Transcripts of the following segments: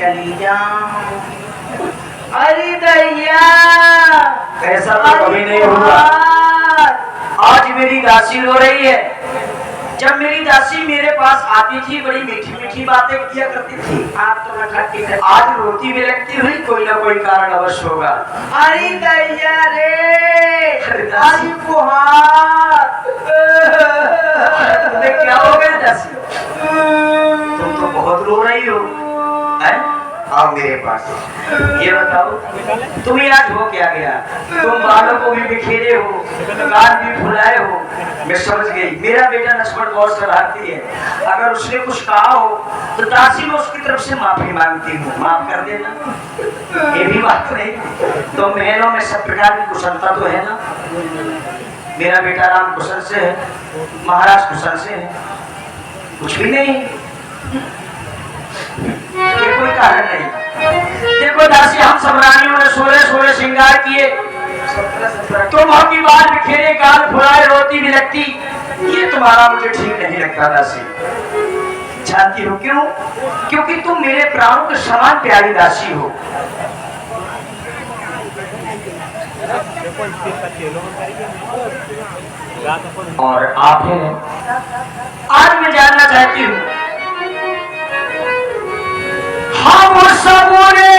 चली जाऊं। अरे दैया ऐसा तो कभी नहीं हुआ। आज मेरी दासी रो रही है। जब मेरी दासी मेरे पास आती थी बड़ी मीठी मीठी बातें किया करती थी। आप तो नखटी कर। आज रोती भी लगती हुई कोई ना कोई कारण अवश्य होगा। अरे दैया रे, अरे दासी। अरे बुहार। तुम्हें क्या हो गया दासी? तुम तो बहुत रो रही हो। हैं? आओ मेरे पास। ये बताओ तुम्हें आज हो क्या गया? तुम बालों को भी बिखेरे हो, कान भी फुलाए हो। मैं समझ गई मेरा बेटा नस्बत बहुत शरारती है। अगर उसने कुछ कहा हो तो दासी में उसकी तरफ से माफी मांगती हूँ, माफ कर देना। ये भी बात नहीं तो महलों में सब प्रकार की कुशलता तो है ना। मेरा बेटा राम कुशल से है, महाराज कुशल से है, कुछ भी नहीं। ये कोई कारण नहीं। देखो दासी हम सब रानियों ने 16 श्रृंगार किए, तुम अपनी बाल बिखेरे, गाल फुलाए, रोती भी लगती। ये तुम्हारा मुझे ठीक नहीं लगता दासी। जानती हो क्यों? क्योंकि तुम मेरे प्राणों के समान प्यारी दासी हो। और आप हैं। आज मैं जानना चाहती हूँ हम सबोरे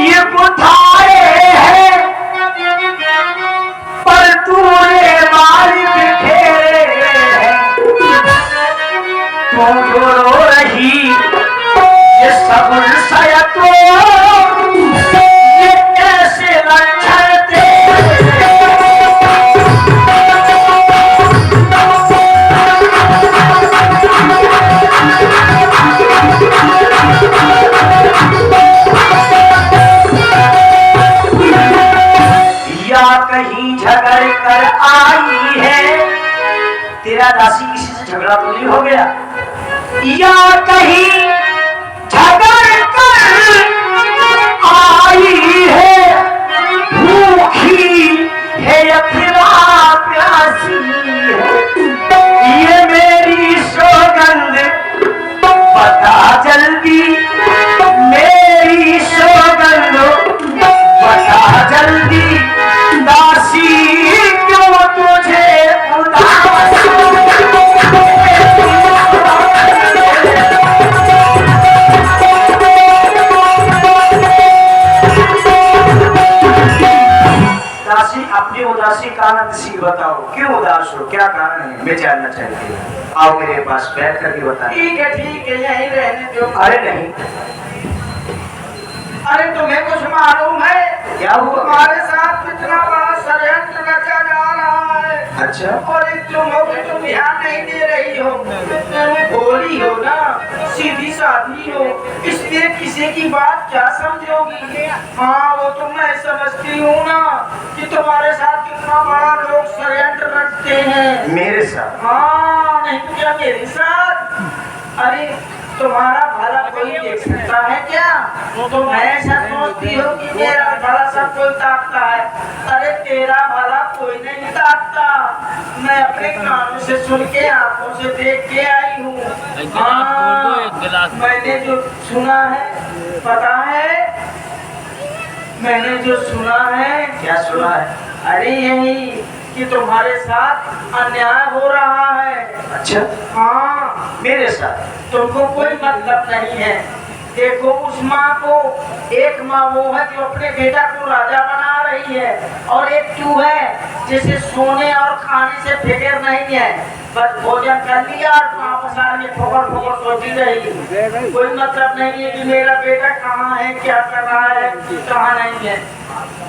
ये बुधाए हैं पर तूने मारी बिखेरे हैं। तू जो रो रही ये सब तो ये कैसे लक्षण कहीं झगड़ कर आई है। तेरा दासी किसी से झगड़ा तो नहीं हो गया? या कहीं झगड़ कर आई है, भूखी है या फिर प्यासी है। ये मेरी सौगंध बता जल्दी, मेरी सौगंध बता जल्दी। दासी क्यों तुझे उदास? दासी अपनी उदासी कारण सी बताओ, क्यों उदास हो, क्या कारण है? मैं जानना चाहती हूँ। आओ मेरे पास बैठ कर भी बता। ठीक है यहीं रहने दो। अरे नहीं। अरे तुम्हें कुछ मालूम है? क्या हुआ? तुम्हारे साथ कितना बड़ा षड्यंत्र रचा जा रहा है। अच्छा। और तुम हो कि तुम ध्यान नहीं दे रही हो। तुम भोली हो ना, सीधी साधी हो, इसलिए किसी की बात क्या समझोगी? हाँ वो तो मैं समझती हूँ ना कि तुम्हारे साथ कितना बड़ा लोग षड्यंत्र रचते हैं। मेरे साथ? हाँ नहीं तो क्या मेरे साथ? अरे तुम्हारा भला कोई देख सकता है क्या? तो मैं ऐसा सोचती हूँ कि मेरा भला सब कोई ताकता है। अरे तेरा भला कोई नहीं ताकता। मैं अपने कानों से सुन के, आंखों से देख के आई हूँ। हाँ मैंने जो सुना है, पता है मैंने जो सुना है? क्या सुना है? अरे यही कि तुम्हारे साथ अन्याय हो रहा है। अच्छा। हाँ मेरे साथ? तुमको कोई मतलब नहीं है। देखो उस माँ को, एक माँ वो है जो अपने बेटा को राजा बना रही है, और एक तू है जिसे सोने और खाने से फिक्र नहीं है। बस भोजन कर लिया और वापस आने ठोकर ठोकर सोती रही। कोई मतलब नहीं है कि मेरा बेटा कहाँ है, क्या कर रहा है, कहाँ नहीं है।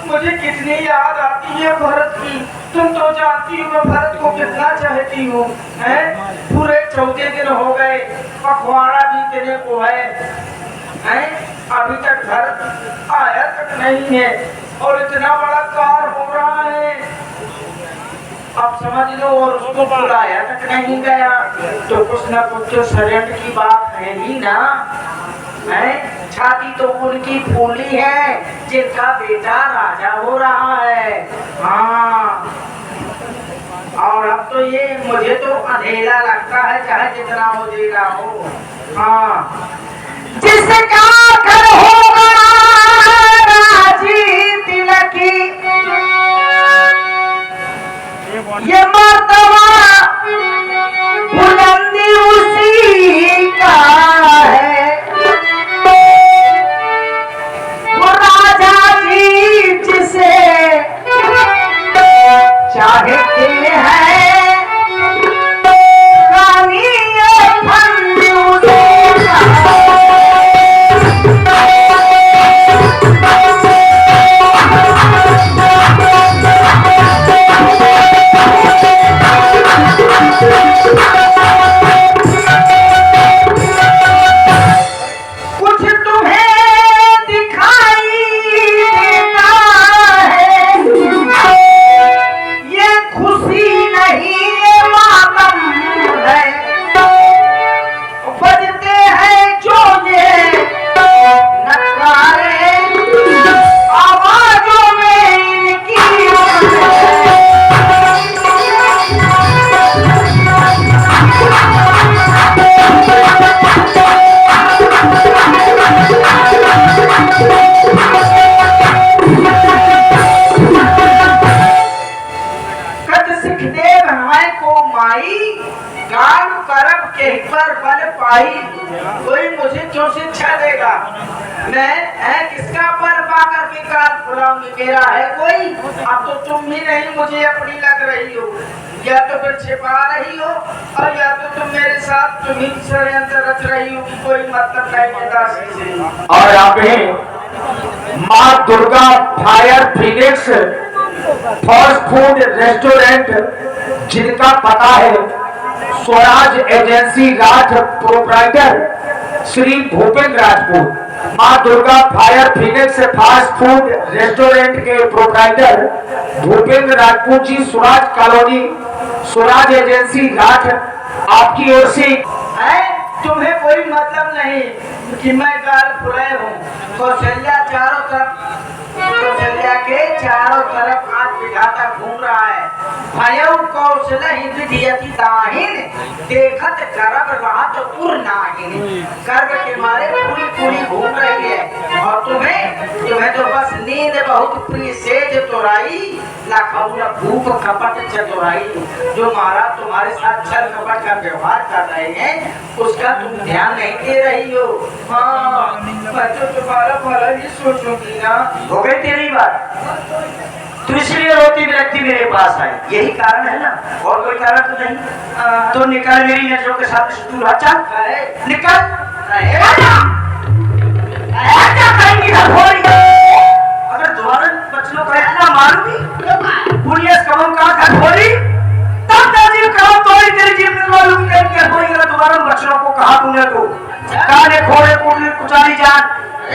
मुझे कितनी याद आती है भरत की। तुम तो जानती हो मैं भरत को कितना चाहती हूँ। पूरे 14 दिन हो गए, पखवाड़ा बीतने को है। अभी तक भरत आया तक नहीं है, और इतना बड़ा कार हो रहा है। अब समझ लो, और उसको बुलाया तक नहीं गया, तो कुछ न कुछ तो षड्यंत्र की बात है ही ना। छाती तो उनकी फूली है जिनका बेटा राजा हो रहा है। हाँ और अब तो ये मुझे तो अंधेरा लगता है चाहे जितना उजेला हो। हाँ, जिसका घर होगा राजी तिलकी, ये मर्तबा बुलंदी उसी का है। वो राजा जी जिसे चाहते हैं, रानी ये फंद उसे का है। कुछ तुम्हें दिखाई देता है, ये खुशी नहीं ये मातम है। बजते हैं जो ये नगारे, आवाजों में इनकी गान करब के पर बल पाई, कोई मुझे क्यों शिक्षा देगा? मैं किसका पर पाकर के कान फुलाऊंगी? मेरा है कोई? अब तो तुम ही नहीं मुझे अपनी लग रही हो, या तो फिर छिपा रही हो, और या तो तुम मेरे साथ तुम ही षड्यंत्र रच रही हो कि कोई मतलब नहीं है दासी से। और आप माँ Durga fire Phoenix fast food restaurant, जिनका पता है स्वराज एजेंसी राज, प्रोप्राइटर श्री भूपेंद्र राजपूत। माँ Durga fire Phoenix fast food restaurant के proprietor Bhupendra Rajput ji, Swaraj colony, Swaraj agency राज, आपकी ओर से तुम्हें कोई मतलब नहीं कि मैं गाल फुलाए हूँ। कौशल्या चारों तरफ, कौशल्या के चारों तरफ आज विधाता घूम रहा है। भयउ कौशल ही विधियति दाहिन, देखत करब रात उर नाहिन। गर्व के मारे पूरी पूरी घूम रही है, और तुम्हें तो बस नींद बहुत प्रिय सेज तोराई, लाखौर भूख कपट चतुराई। जो महाराज तुम्हारे साथ छल कपट का व्यवहार कर रहे हैं, उसका तुम ध्यान नहीं दे रही हो। हाँ, मैं तो तुम्हारा भला ही सोचूंगी ना। हो गई तेरी बात, तू इसलिए रोती बिलखती मेरे पास आई, यही कारण है ना, और कोई कारण तो नहीं। तो निकल मेरी नजरों के साथ दूर हट जा, निकल। अगर दोबारा बच्चों को इतना मारूंगी, पुलिस कबम का घर खोली, तब ताजीब करो तो ही तेरी जीप में मालूम करके खोली। अगर दोबारा बच्चों को कहा तूने तो काले घोड़े कुड़ी कुचारी जान,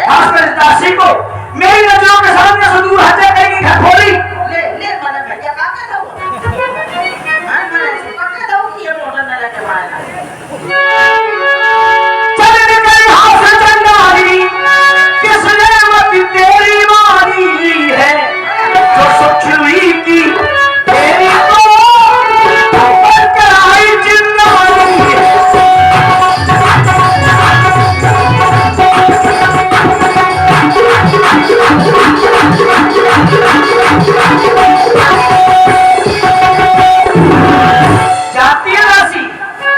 खासकर इस दासी को मेरी नजरों के सामने से दूर हट जाएगी। घर खोली ले मैंने भैया का कहता हूँ, मैंने सुपा कहता हूँ कि ये मोटर न लेके आएगा। चल निकल हाथ से चंदारी, किसने मत तेरी मारी है, जो सुखी की तेरी को बनकर आई जिंदारी है। जाती है राशि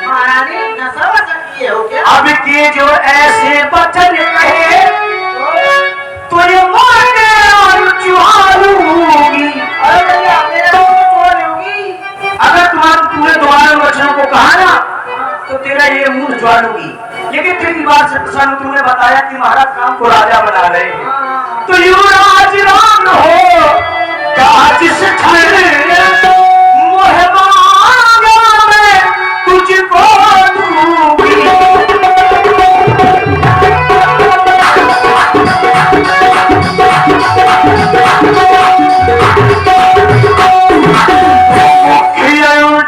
महारानी नशा सकती हो क्या? अब के जो ऐसे बचन कहे तो ये माने और चुहालूंगी। अगर तुम्हारे दोबारा बच्चों को कहा ना तो तेरा ये मुंह ज्वालूंगी। लेकिन तेरी बात से प्रसन्न, तुमने बताया कि महाराज काम को राजा बना रहे हैं, तो युवराज राम हो जिस तुझको दूंगी।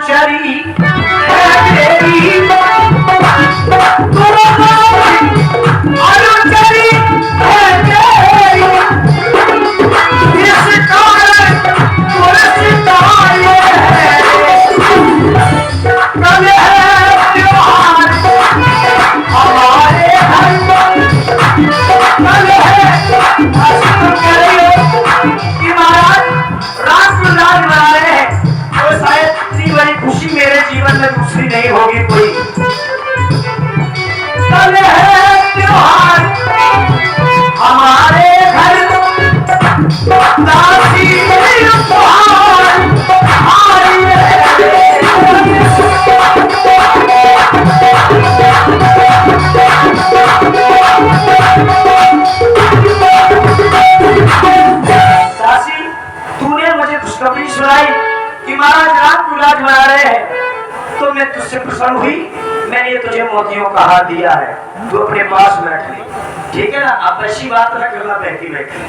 चरी है तेरी दूसरी नहीं होगी कोई। कल है त्योहार हमारे घर, दासी उपहार आई है। दासी, तूने मुझे खुशखबरी सुनाई कि महाराज राम को राज बना रहे हैं, तो मैं तुझसे प्रसन्न हुई। मैंने तुझे मोतियों का हार दिया है, तू अपने पास में रख ले, ठीक है ना? अब ऐसी बात न करना बैठी बैठी।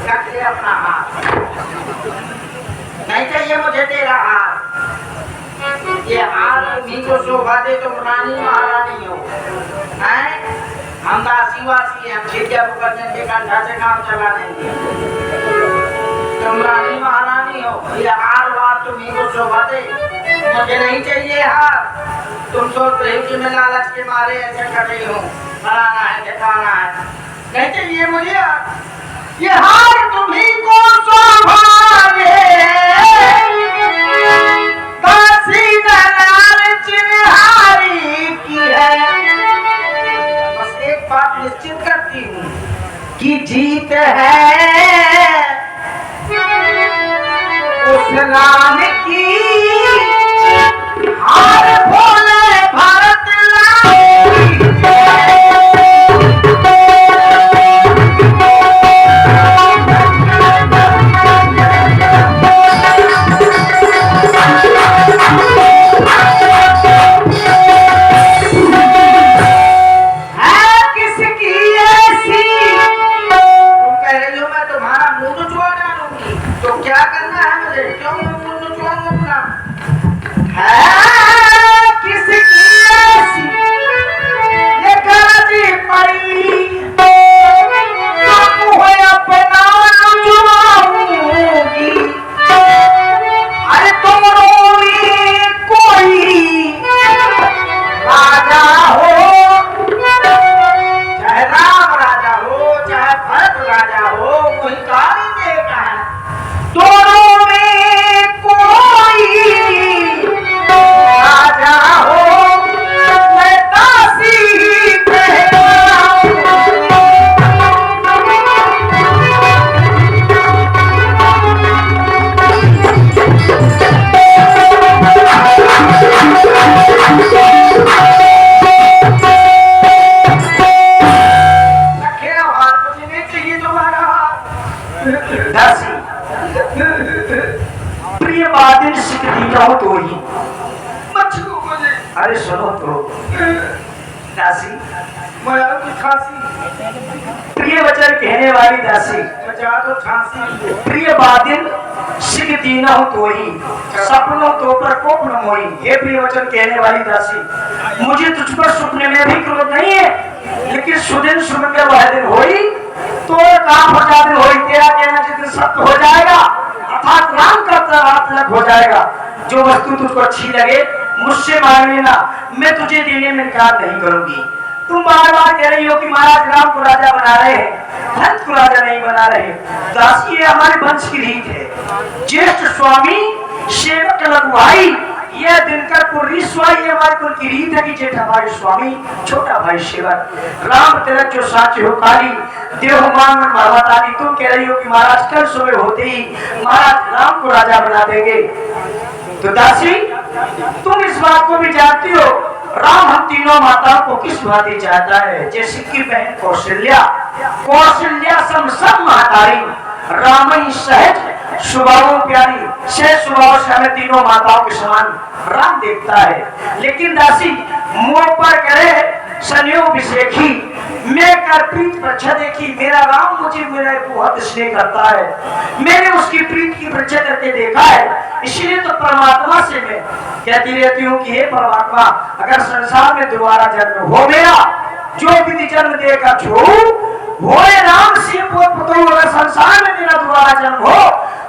रख ले अपना हाथ, नहीं चाहिए मुझे तेरा हाथ। ये हाथ तुम्ही को शोभा दे, तुम रानी महारानी हो, हैं? हम दासी वासी हैं, ठेकिया बुकर के कंधा से काम चला देंगे। तुम रानी महारानी हो, ये हार वार तुम्ही को शोभा दे, मुझे नहीं चाहिए हार। तुम सोच रही हो कि मैं लालच के मारे ऐसे कर रही हूँ, बनाना है दिखाना है, नहीं चाहिए मुझे हार। ये हार तुम्ही को शोभा दे, दासी दलाल चिन्हारी की है। बस एक बात निश्चित करती हूँ कि जीत है उस राम की, हार भोले भारत लाल की। अरे सुनो तो दासी, प्रिय वचन कहने वाली दासी, प्रिय बादिन सिख दीना हो तो ही, सपनों तो प्रकोप न मोही। हे प्रिय वचन कहने वाली दासी, मुझे तुझ पर सुपने में भी क्रोध नहीं है, लेकिन सुदिन सुन के वह दिन होई तो काम हो जाते होई। तेरा कहना जितने सत्य हो जाएगा, अर्थात राम का तलक हो जाएगा। जो वस्तु तुझको अच्छी लगे मुझसे मांग लेना, मैं तुझे देने में इनकार नहीं करूंगी। तुम बार बार कह रही हो कि महाराज राम को राजा बना रहे हैं, भरत को राजा नहीं बना रहे। दासी, ये हमारे वंश की रीत है। ज्येष्ठ स्वामी सेवक लघुभाई, यह दिनकर पुरीश्वाई, ये हमारे कुल की रीत है कि जेठ हमारे स्वामी, छोटा भाई सेवक। राम तिलक जो साचे हो काली, देव मांग भगवताली। तुम कह रही हो कि महाराज कल सुबह होते ही महाराज राम को राजा बना देंगे। तो दासी, तुम इस बात को भी जानती हो, राम हम तीनों माताओं को किस भांति चाहता है। जैसे की बहन कौशल्या, कौशल्या सम सब महतारी, राम ही सहज स्वभाव प्यारी, सहज स्वभाव से हमें तीनों माताओं के समान राम देखता है। लेकिन दासी, मुंह पर करे संयोग विशेखी, मैं कर प्रीत परीक्षा देखी। मेरा राम मुझे मेरा बहुत स्नेह करता है, मैंने उसकी प्रीत की परीक्षा करके देखा है। इसलिए तो परमात्मा से मैं कहती रहती हूँ कि हे परमात्मा, अगर संसार में दोबारा जन्म हो मेरा, जो विधि जन्म देगा छो वो राम से पुत्र, अगर संसार में मेरा दोबारा जन्म हो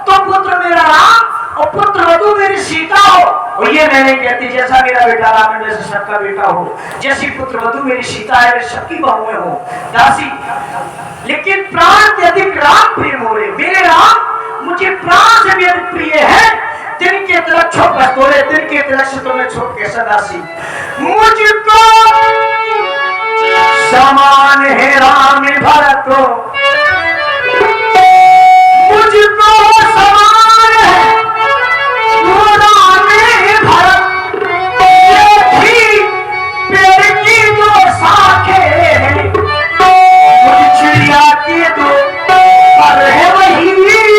तो पुत्र मेरा राम और पुत्र वधु मेरी सीता हो। और ये मैंने कहती, जैसा मेरा बेटा राम है वैसे सबका बेटा हो, जैसी पुत्र वधु मेरी सीता है वैसे सबकी बहुएं हो। दासी, लेकिन प्राण से अधिक राम प्रिय मोरे, मेरे राम मुझे प्राण से भी अधिक प्रिय है। दिन के तरह छोड़ बस तोरे दिन के तरह से तुम्हें छोड़ के सदासी मुझको समान है राम भरत मुझको समान है वो राम भरत ये भी पेड़ की दो शाखें हैं मुझ चिड़िया की दो पर है वही मेरी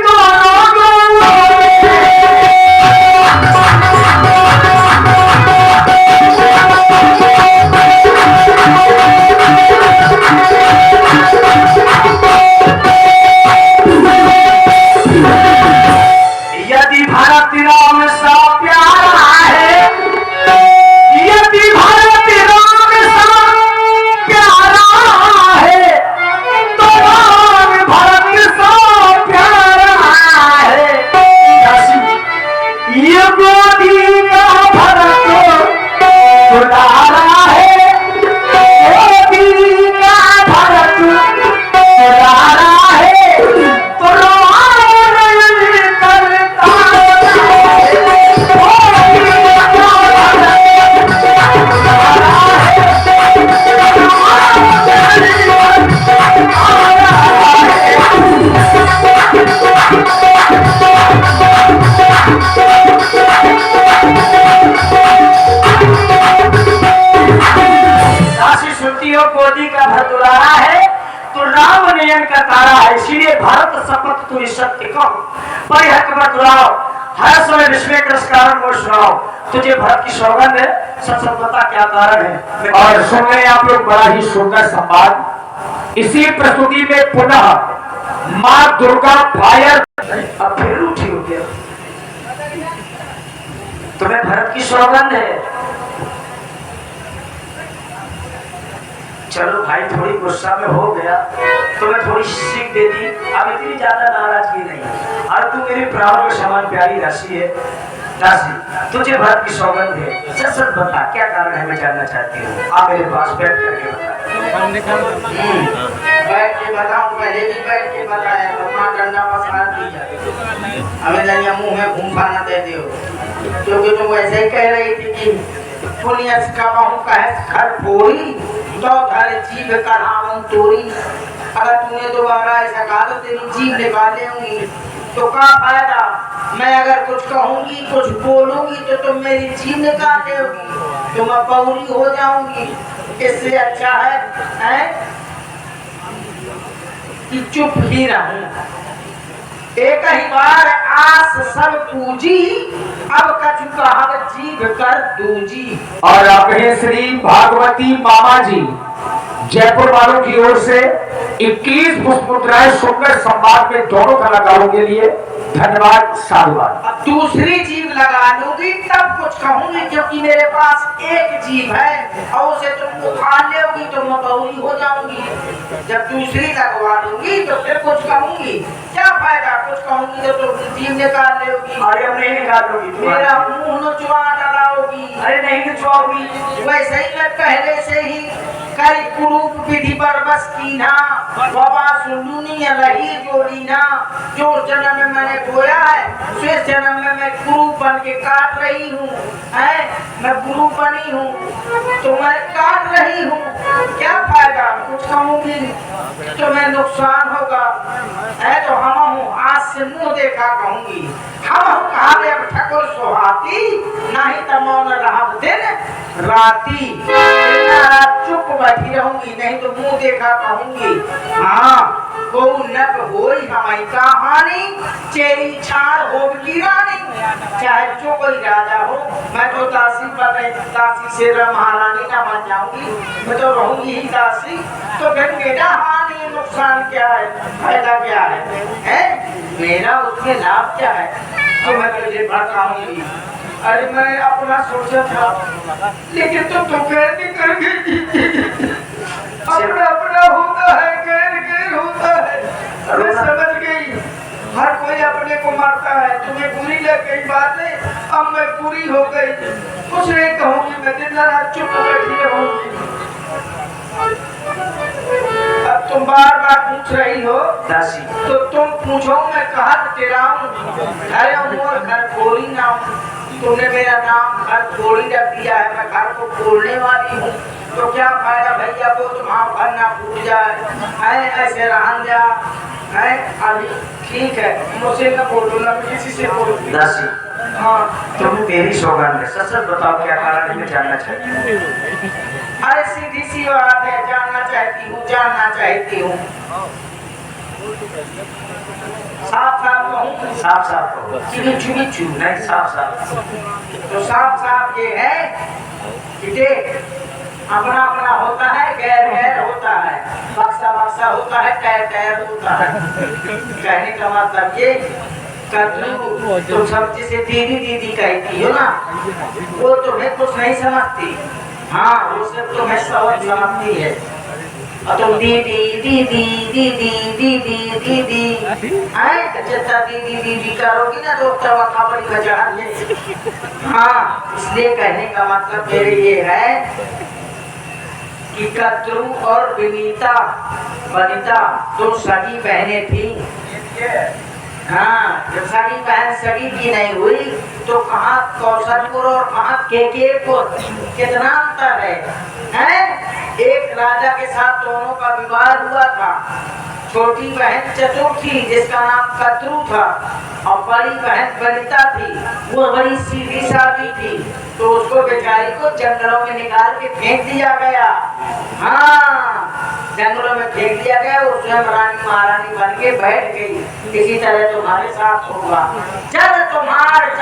दोनों यदि भारत राम सा प्यारा है यदि भारत राम सा प्यारा है तो राम भारत सा प्यारा है ये गोदी का भरत दुलारा है गोदी का भरत दुलारा है तो गोदी का भरतुलारा है तो राम नयन का तारा है इसीलिए भारत शपथ तू सत्य कहो परिहक बतलाओ हर समय विश्व कृष्ण कारण को सुनाओ तुझे भारत की सौगंध है सब बता क्या कारण है। और सुन रहे आप लोग बड़ा ही सुंदर संवाद। इसी प्रस्तुति में पुनः माँ दुर्गा फायर अब फिर उठी हो गया तुम्हें भारत की सौगंध है। चलो भाई थोड़ी गुस्सा में हो गया तुम्हें थोड़ी सीख दे दी अब इतनी ज्यादा नाराजगी नहीं और तू मेरी प्राणों के समान प्यारी राशि है राशि तुझे भारत की सौगंध है सच सच बता क्या कारण है मैं जानना चाहती हूँ आप मेरे पास बैठ करके बता। बैठ के बताऊं पहले भी बैठ के बताया अपना डंडा पसार दिया हमें जनिया मुंह में घूम ना दे दियो क्योंकि तुम वैसे ही कह रही थी कि पुनिया का बाहू का है घर फोड़ी तो थारे जीभ कढ़ाऊं तोरी अगर तूने दोबारा ऐसा कहा तो तेरी जीभ निकाल लेंगी तो क्या फायदा मैं अगर कुछ कहूंगी कुछ बोलूंगी तो तुम मेरी जीभ निकाल दोगी तो मैं पौरी हो जाऊंगी इससे अच्छा है कि चुप ही रहूं। एक ही बार आस सब पूजी अब कछु कहा जीभ कर दूजी। और अपने श्री भागवती मामा जी जयपुर वालों की ओर से 21 पुष्प मुद्राएं सुंदर संवाद में दोनों कलाकारों के लिए धन्यवाद साधुवाद। अब दूसरी जीभ लगा लूंगी तब कुछ कहूंगी क्योंकि मेरे पास एक जीभ है और उसे तुम उखाड़ लोगी तो मैं बहुरी हो जाऊंगी। जब दूसरी लगवा लूंगी तो फिर कुछ कहूंगी क्या फायदा कुछ कहूंगी तो तुम जीभ निकाल लोगी। अरे अब नहीं निकाल लोगी मेरा मुंह नचवा डालोगी। अरे नहीं नचवाओगी वैसे ही मैं पहले से ही कई कुरूप विधि पर बस कीना बाबा सुनूनी रही जोड़ीना जो जन्म में मैंने बोया है उसे जन्म में मैं गुरु बन के काट रही हूँ मैं गुरु बनी हूँ तो मैं काट रही हूँ क्या फायदा कुछ कहूँगी तो मैं नुकसान होगा तो हम हूँ आज से मुंह देखा कहूँगी हम हूँ कहा अब ठकुर सुहाती नहीं तो मौन रहा दिन राती चुप बैठी रहूंगी नहीं तो मुंह देखा कहूंगी। हाँ को नक होई हमारी कहानी चेरी छाड़ होगी रानी चाहे जो कोई राजा हो मैं तो दासी दासी से महारानी ना बन जाऊंगी मैं तो रहूंगी ही दासी तो फिर मेरा हानि नुकसान क्या है फायदा क्या है मेरा उसमें लाभ क्या है तो मैं तुझे भड़काऊंगी। अरे मैं अपना सोचा था लेकिन तुम तो गैर नहीं कर गई अपना अपना होता है गैर होता है मैं समझ गई हर कोई अपने को मारता है तुम्हें बुरी लग गई बातें अब मैं पूरी हो गई कुछ नहीं कहूंगी मैं दिन रात चुप बैठी रहूंगी। अब तुम बार बार पूछ रही हो दासी तो तुम पूछो मैं कहा टेराऊं। अरे मोर घर खोली ना हूँ, तुमने मेरा नाम घर खोली रख दिया है, मैं घर को खोलने वाली हूँ। तो क्या फायदा भैया को तुम्हारा घर ना फूट जाए, है ऐसे रहन जा है। अभी ठीक है, मुझसे न बोलो ना, मैं किसी से बोलूं। दासी हाँ तुम मेरी सौगंध है, सच सच बताओ क्या कारण है, मैं जानना चाहती हूँ। अरे सीधी सी बात है, जानना चाहती हूँ। साफ साफ कहूँ, साफ साफ कहो। बिच्छू बिच्छू नहीं, साफ साफ। तो साफ साफ ये है कि देख, अपना अपना होता है, गैर गैर होता है, बक्सा बक्सा होता है, टैर टैर होता है। कहने का मतलब ये कद्रू तुम सब जिसे दीदी दीदी कहती हो ना, वो तुम्हें कुछ नहीं समझती। हाँ, वो सिर्फ तुम्हें सबक समझती है। और तुम दीदी दीदी दीदी दीदी दीदी आए, जितना दीदी दीदी करोगी ना तो तवा खबरी में चढ़ा दे। हाँ, इसलिए कहने का मतलब मेरे ये है कि कद्रू और वनिता दो सगी बहनें थी। हाँ, जब सगी बहन सगी की नहीं हुई तो कहाँ कौशलपुर और कहाँ केकेपुर, कितना अंतर है? एक राजा के साथ दोनों का विवाह हुआ था। छोटी बहन चतुर थी जिसका नाम कद्रू था, और बड़ी बहन वनिता थी, वो बड़ी सीधी सादी थी। तो उसको बेचारी को जंगलों में निकाल के फेंक दिया गया। हाँ, जंगलों में फेंक दिया गया, वो स्वयं रानी महारानी बन के बैठ गई। इसी तरह तुम्हारे साथ होगा, जब तुम्हारे